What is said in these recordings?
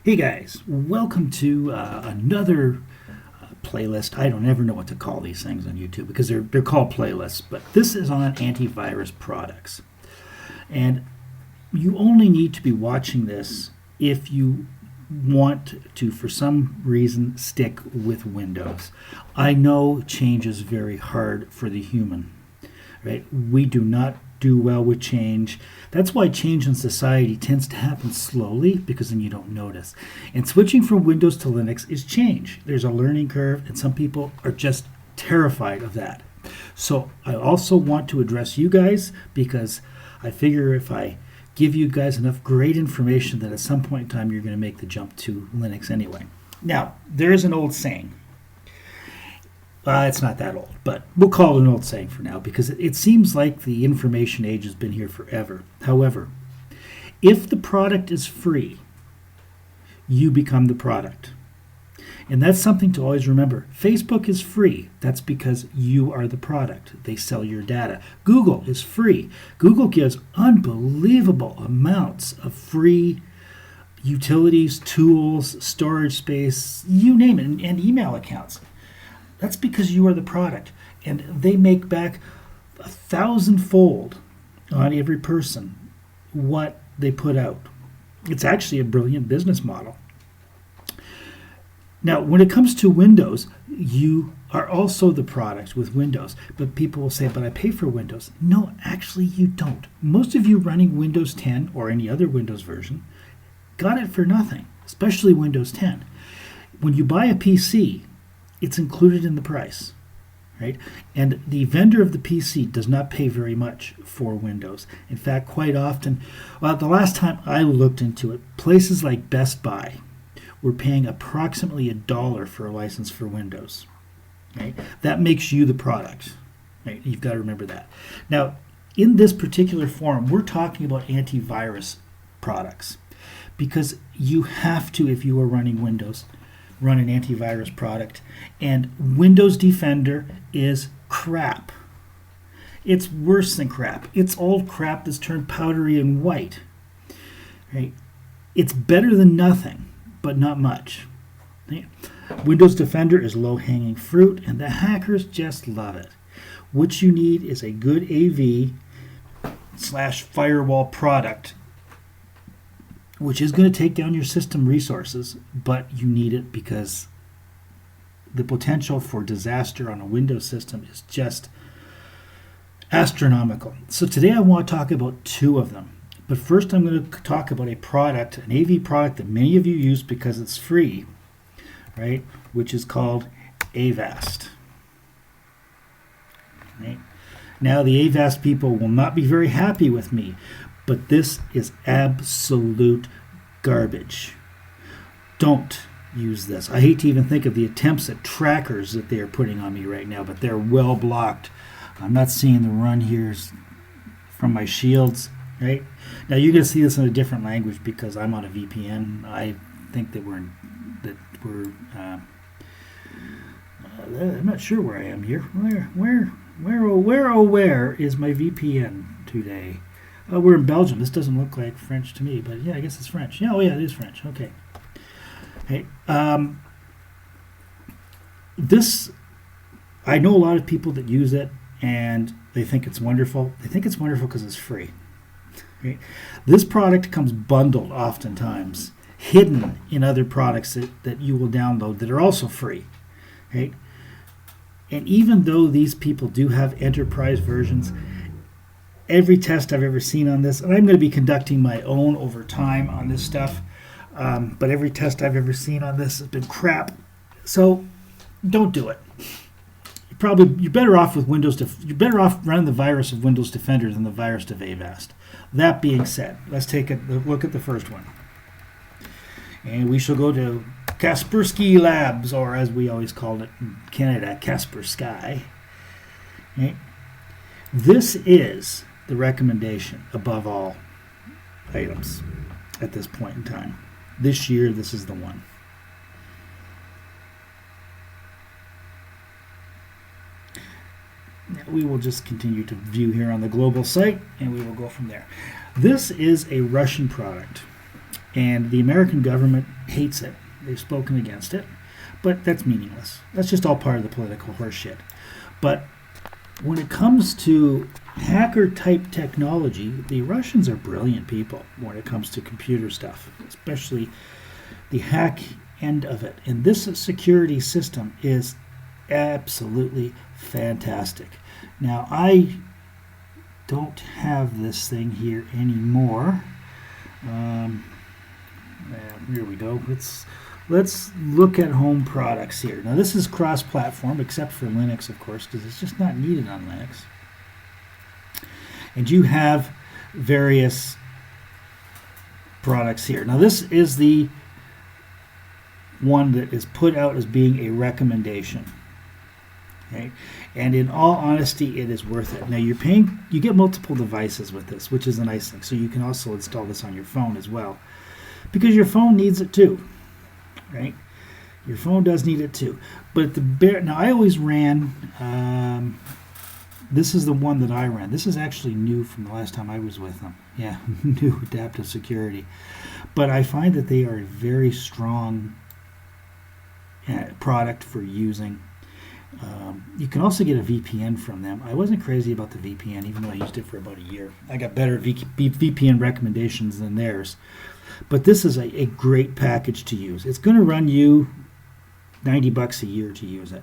Hey guys, welcome to another playlist. I don't ever know what to call these things on YouTube because they're called playlists, but this is on antivirus products. And you only need to be watching this if you want to, for some reason, stick with Windows. I know change is very hard for the human, right? We do not do well with change. That's why change in society tends to happen slowly, because then you don't notice. And switching from Windows to Linux is change. There's a learning curve, and some people are just terrified of that. So I also want to address you guys, because I figure if I give you guys enough great information that at some point in time you're going to make the jump to Linux anyway. Now, there is an old saying. It's not that old, but we'll call it an old saying for now, because it seems like the information age has been here forever. However, if the product is free, you become the product. And that's something to always remember. Facebook is free. That's because you are the product. They sell your data. Google is free. Google gives unbelievable amounts of free utilities, tools, storage space, you name it, and email accounts. That's because you are the product, and they make back 1,000-fold on every person what they put out. It's actually a brilliant business model. Now, when it comes to Windows, you are also the product with Windows, but people will say, but I pay for Windows. No, actually you don't. Most of you running Windows 10 or any other Windows version got it for nothing, especially Windows 10. When you buy a PC, it's included in the price, right? And the vendor of the PC does not pay very much for Windows. In fact, quite often, the last time I looked into it, places like Best Buy were paying approximately $1 for a license for Windows, right? That makes you the product, right? You've got to remember that. Now, in this particular forum, we're talking about antivirus products, because you have to, if you are running Windows, run an antivirus product. And Windows Defender is crap. It's worse than crap. It's old crap that's turned powdery and white. Right? It's better than nothing, but not much. Right? Windows Defender is low-hanging fruit, and the hackers just love it. What you need is a good AV/firewall product, which is going to take down your system resources, but you need it because the potential for disaster on a Windows system is just astronomical. So today I want to talk about two of them. But first I'm going to talk about a product, an AV product that many of you use because it's free, right? Which is called Avast. Right? Now the Avast people will not be very happy with me, but this is absolute garbage. Don't use this. I hate to even think of the attempts at trackers that they are putting on me right now, but they're well blocked. I'm not seeing the run here from my shields, right? Now you're going to see this in a different language because I'm on a VPN. I think that we're I'm not sure where I am here. Where is my VPN today? We're in Belgium. This doesn't look like French to me, but yeah, I guess it's French. Yeah, oh yeah, it is French. Okay. Hey, this, I know a lot of people that use it, and they think it's wonderful. They think it's wonderful because it's free. Right? This product comes bundled oftentimes, hidden in other products that you will download that are also free. Right? And even though these people do have enterprise versions, every test I've ever seen on this, and I'm going to be conducting my own over time on this stuff, but every test I've ever seen on this has been crap. So don't do it. You're better off with you're better off running the virus of Windows Defender than the virus of Avast. That being said, let's take a look at the first one. And we shall go to Kaspersky Labs, or as we always called it in Canada, Kaspersky. Okay. This is the recommendation above all items at this point in time. This year, this is the one. Now, we will just continue to view here on the global site, and we will go from there. This is a Russian product. And the American government hates it. They've spoken against it. But that's meaningless. That's just all part of the political horseshit. But when it comes to hacker-type technology, the Russians are brilliant people when it comes to computer stuff, especially the hack end of it. And this security system is absolutely fantastic. Now, I don't have this thing here anymore. Here we go. Let's look at home products here. Now, this is cross-platform, except for Linux, of course, because it's just not needed on Linux. And you have various products here. Now, this is the one that is put out as being a recommendation. Okay? And in all honesty, it is worth it. Now, you get multiple devices with this, which is a nice thing. So you can also install this on your phone as well, because your phone needs it too. Right? Your phone does need it too. But now I always ran, this is the one that I ran. This is actually new from the last time I was with them. Yeah, new adaptive security. But I find that they are a very strong product for using. You can also get a VPN from them. I wasn't crazy about the VPN, even though I used it for about a year. I got better VPN recommendations than theirs. But this is a great package to use. It's going to run you $90 a year to use it.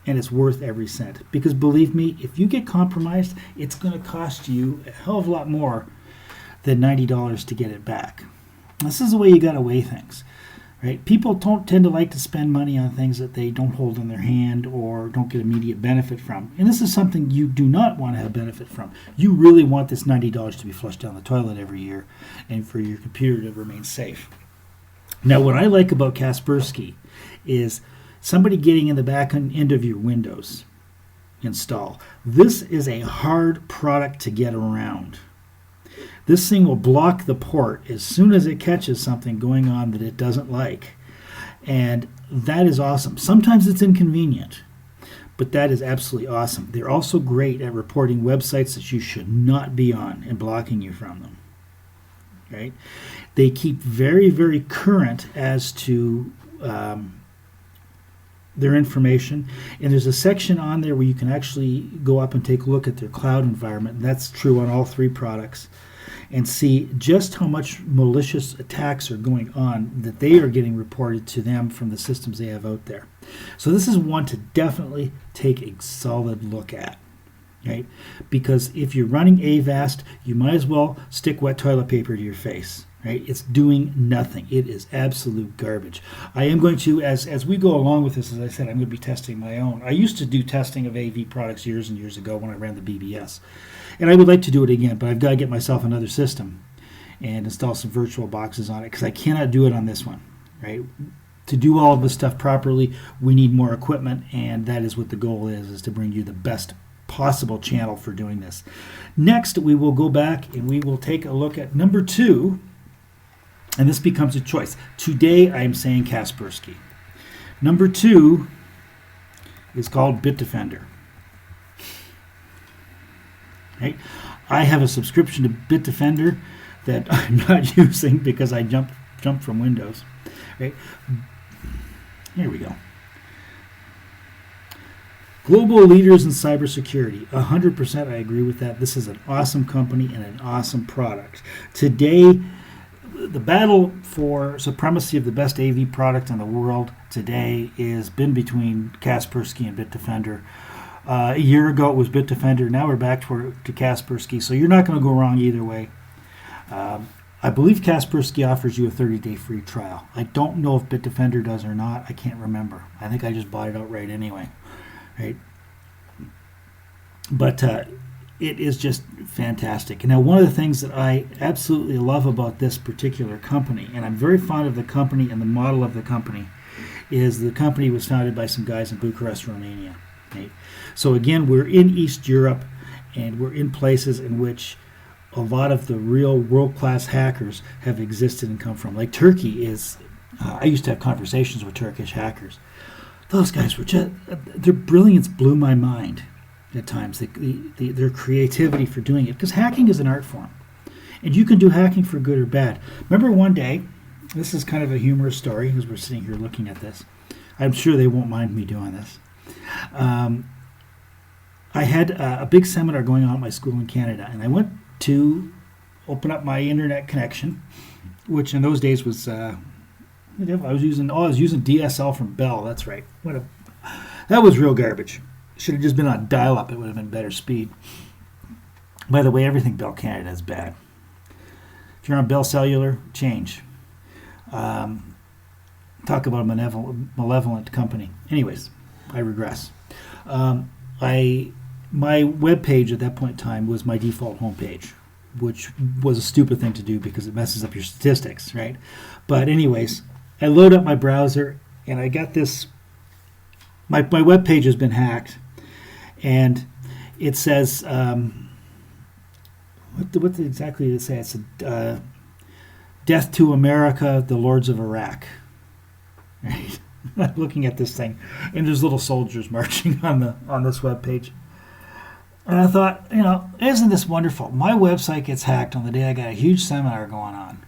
And it's worth every cent. Because believe me, if you get compromised, it's going to cost you a hell of a lot more than $90 to get it back. This is the way you got to weigh things. Right? People don't tend to like to spend money on things that they don't hold in their hand or don't get immediate benefit from. And this is something you do not want to have benefit from. You really want this $90 to be flushed down the toilet every year and for your computer to remain safe. Now, what I like about Kaspersky is somebody getting in the back end of your Windows install. This is a hard product to get around. This thing will block the port as soon as it catches something going on that it doesn't like. And that is awesome. Sometimes it's inconvenient, but that is absolutely awesome. They're also great at reporting websites that you should not be on and blocking you from them. Right? They keep very, very current as to their information. And there's a section on there where you can actually go up and take a look at their cloud environment. And that's true on all three products. And see just how much malicious attacks are going on that they are getting reported to them from the systems they have out there. So this is one to definitely take a solid look at, right? Because if you're running Avast, you might as well stick wet toilet paper to your face, right? It's doing nothing. It is absolute garbage. I am going to, as we go along with this, as I said, I'm going to be testing my own. I used to do testing of AV products years and years ago when I ran the BBS. And I would like to do it again, but I've got to get myself another system and install some virtual boxes on it because I cannot do it on this one, right? To do all of this stuff properly, we need more equipment, and that is what the goal is to bring you the best possible channel for doing this. Next, we will go back and we will take a look at number 2, and this becomes a choice. Today, I am saying Kaspersky. Number 2 is called BitDefender. Right? I have a subscription to BitDefender that I'm not using because I jumped from Windows. Right? Here we go. Global leaders in cybersecurity. 100% I agree with that. This is an awesome company and an awesome product. Today, the battle for supremacy of the best AV product in the world today has been between Kaspersky and BitDefender. A year ago it was BitDefender. Now we're back to Kaspersky. So you're not going to go wrong either way. I believe Kaspersky offers you a 30-day free trial. I don't know if BitDefender does or not. I can't remember. I think I just bought it outright anyway. Right? But it is just fantastic. Now, one of the things that I absolutely love about this particular company, and I'm very fond of the company and the model of the company, is the company was founded by some guys in Bucharest, Romania. Right? So again, we're in East Europe, and we're in places in which a lot of the real world-class hackers have existed and come from. Like Turkey is, I used to have conversations with Turkish hackers. Those guys were just, their brilliance blew my mind at times, their creativity for doing it, because hacking is an art form. And you can do hacking for good or bad. Remember one day, This is kind of a humorous story as we're sitting here looking at this. I'm sure they won't mind me doing this. I had a big seminar going on at my school in Canada, and I went to open up my internet connection, which in those days was I was using DSL from Bell. That's right. That was real garbage. Should have just been on dial-up. It would have been better speed. By the way, everything Bell Canada is bad. If you're on Bell Cellular, change. Talk about a malevolent company. Anyways, I regress. My web page at that point in time was my default homepage, which was a stupid thing to do because it messes up your statistics, right? But anyways, I load up my browser and I got this. My web page has been hacked, and it says what exactly did it say? It said "Death to America, the Lords of Iraq." Right? I'm looking at this thing, and there's little soldiers marching on this web page. And I thought, isn't this wonderful? My website gets hacked on the day I got a huge seminar going on.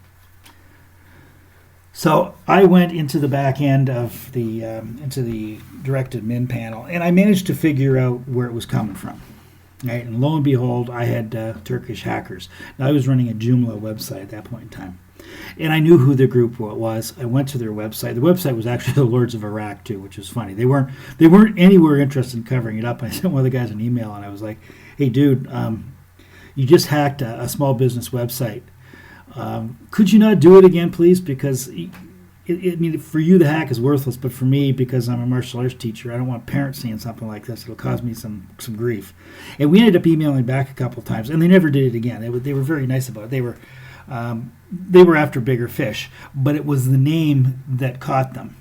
So I went into the back end of into the direct admin panel, and I managed to figure out where it was coming from. Right? And lo and behold, I had Turkish hackers. Now, I was running a Joomla website at that point in time. And I knew who the group was. I went to their website. The website was actually the Lords of Iraq too, which was funny. They weren't anywhere interested in covering it up. I sent one of the guys an email, and I was like, "Hey, dude, you just hacked a small business website. Could you not do it again, please? Because for you, the hack is worthless, but for me, because I'm a martial arts teacher, I don't want parents seeing something like this. It'll cause me some grief." And we ended up emailing back a couple of times, and they never did it again. They were very nice about it. They were after bigger fish, but it was the name that caught them,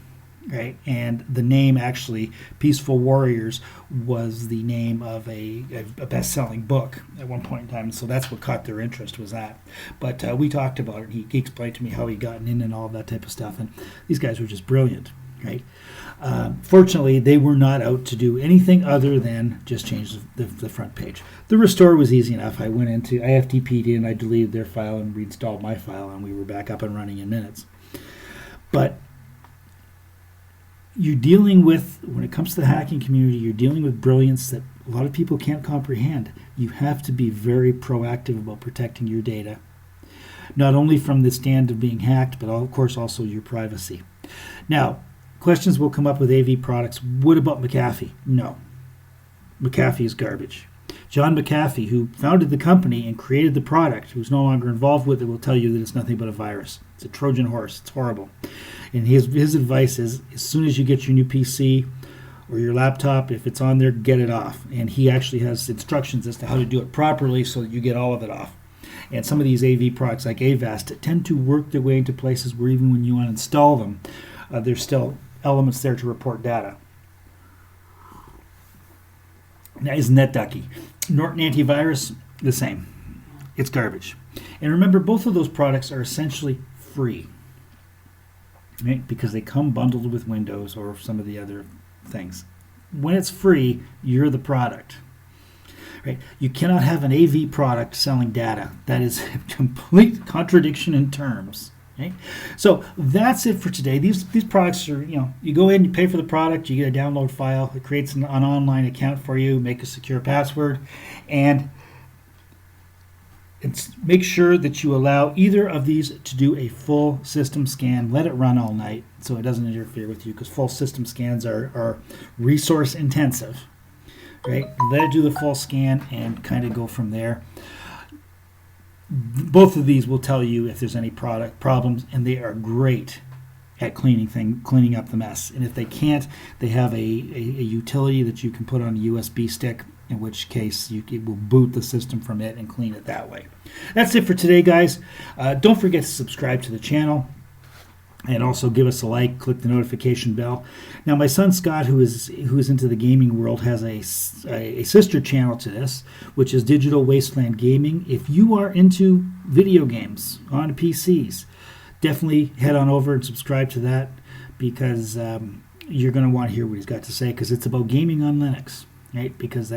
right? And the name, actually, Peaceful Warriors, was the name of a best-selling book at one point in time. So that's what caught their interest, was that. But we talked about it. He explained to me how he gotten in and all of that type of stuff. And these guys were just brilliant, right? Fortunately, they were not out to do anything other than just change the front page. The restore was easy enough. I FTP'd in, I deleted their file and reinstalled my file, and we were back up and running in minutes. But you're dealing with, when it comes to the hacking community, you're dealing with brilliance that a lot of people can't comprehend. You have to be very proactive about protecting your data, not only from the stand of being hacked, but of course also your privacy. Now, questions will come up with AV products. What about McAfee? No. McAfee is garbage. John McAfee, who founded the company and created the product, who's no longer involved with it, will tell you that it's nothing but a virus. It's a Trojan horse. It's horrible. And his advice is, as soon as you get your new PC or your laptop, if it's on there, get it off. And he actually has instructions as to how to do it properly so that you get all of it off. And some of these AV products, like Avast, tend to work their way into places where even when you uninstall them, there's still elements there to report data. Now, isn't that ducky? Norton Antivirus, the same. It's garbage. And remember, both of those products are essentially free, right? Because they come bundled with Windows or some of the other things. When it's free, you're the product, right? You cannot have an AV product selling data. That is a complete contradiction in terms. Right? So that's it for today. These products are, you go in, you pay for the product, you get a download file, it creates an online account for you, make a secure password, and make sure that you allow either of these to do a full system scan. Let it run all night so it doesn't interfere with you, because full system scans are resource intensive. Right? Let it do the full scan and kind of go from there. Both of these will tell you if there's any product problems, and they are great at cleaning up the mess. And if they can't, they have a utility that you can put on a USB stick, in which case it will boot the system from it and clean it that way. That's it for today, guys. Don't forget to subscribe to the channel. And also give us a like, click the notification bell. Now, my son Scott, who is into the gaming world, has a sister channel to this, which is Digital Wasteland Gaming. If you are into video games on PCs, definitely head on over and subscribe to that, because you're going to want to hear what he's got to say, because it's about gaming on Linux, right? Because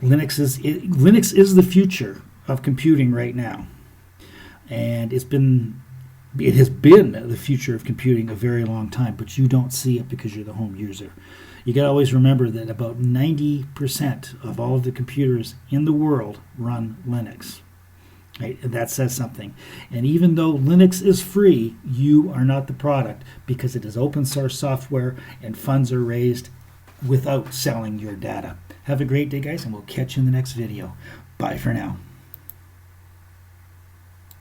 Linux is the future of computing right now, and it's been It has been the future of computing a very long time, but you don't see it because you're the home user. You got to always remember that about 90% of all of the computers in the world run Linux. Right? And that says something. And even though Linux is free, you are not the product because it is open source software and funds are raised without selling your data. Have a great day, guys, and we'll catch you in the next video. Bye for now.